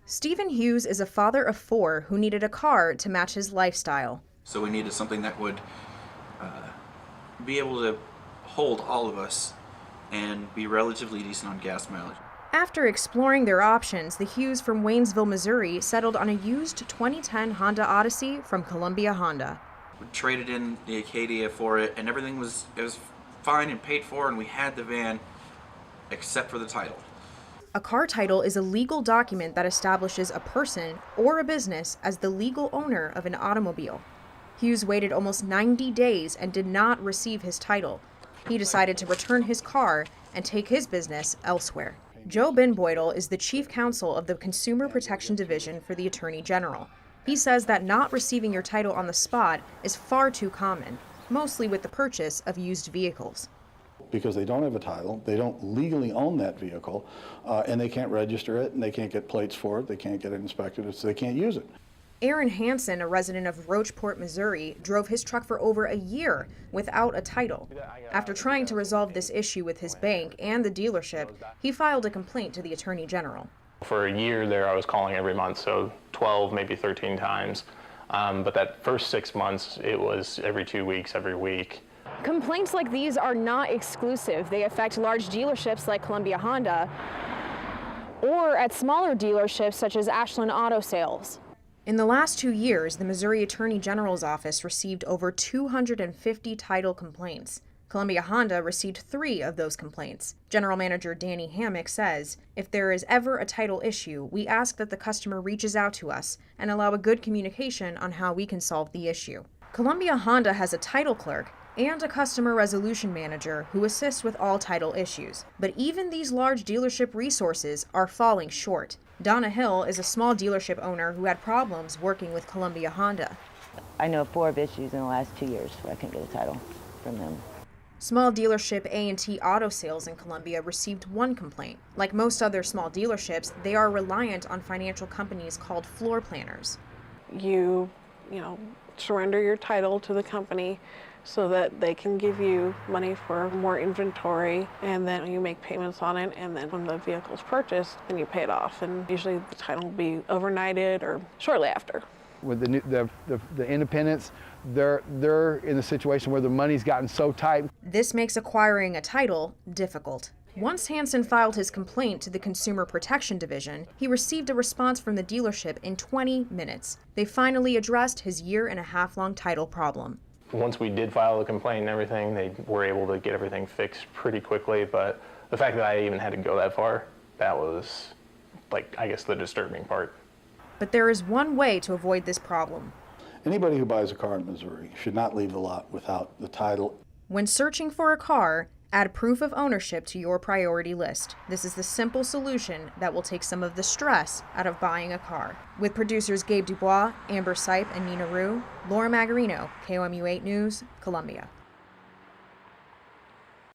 Stephen Hughes is a father of 4 who needed a car to match his lifestyle. So we needed something that would be able to hold all of us and be relatively decent on gas mileage. After exploring their options, the Hughes from Waynesville, Missouri settled on a used 2010 Honda Odyssey from Columbia Honda. We traded in the Acadia for it, and everything was fine and paid for, and we had the van except for the title. A car title is a legal document that establishes a person or a business as the legal owner of an automobile. Hughes waited almost 90 days and did not receive his title. He decided to return his car and take his business elsewhere. Joe Binboydle is the chief counsel of the Consumer Protection Division for the Attorney General. He says that not receiving your title on the spot is far too common, mostly with the purchase of used vehicles. Because they don't have a title, they don't legally own that vehicle, and they can't register it, and they can't get plates for it, they can't get it inspected, so they can't use it. Aaron Hansen, a resident of Rocheport, Missouri, drove his truck for over a year without a title. After trying to resolve this issue with his bank and the dealership, he filed a complaint to the Attorney General. For a year there, I was calling every month, so 12, maybe 13 times. But that first 6 months, it was every 2 weeks, every week. Complaints like these are not exclusive. They affect large dealerships like Columbia Honda or at smaller dealerships such as Ashland Auto Sales. In the last 2 years, the Missouri Attorney General's office received over 250 title complaints. Columbia Honda received 3 of those complaints. General Manager Danny Hammock says, if there is ever a title issue, we ask that the customer reaches out to us and allow a good communication on how we can solve the issue. Columbia Honda has a title clerk and a customer resolution manager who assists with all title issues. But even these large dealership resources are falling short. Donna Hill is a small dealership owner who had problems working with Columbia Honda. I know of 4 issues in the last 2 years where I couldn't get a title from them. Small dealership A&T Auto Sales in Columbia received 1 complaint. Like most other small dealerships, they are reliant on financial companies called floor planners. You surrender your title to the company so that they can give you money for more inventory, and then you make payments on it, and then when the vehicle's purchased, then you pay it off. And usually the title will be overnighted or shortly after. With the independents, they're in a situation where the money's gotten so tight. This makes acquiring a title difficult. Once Hansen filed his complaint to the Consumer Protection Division, he received a response from the dealership in 20 minutes. They finally addressed his 1.5-year-long title problem. Once we did file a complaint and everything, they were able to get everything fixed pretty quickly, but the fact that I even had to go that far, that was, I guess, the disturbing part. But there is one way to avoid this problem. Anybody who buys a car in Missouri should not leave the lot without the title. When searching for a car, add proof of ownership to your priority list. This is the simple solution that will take some of the stress out of buying a car. With producers Gabe Dubois, Amber Sipe, and Nina Rue, Laura Magarino, KOMU 8 News, Columbia.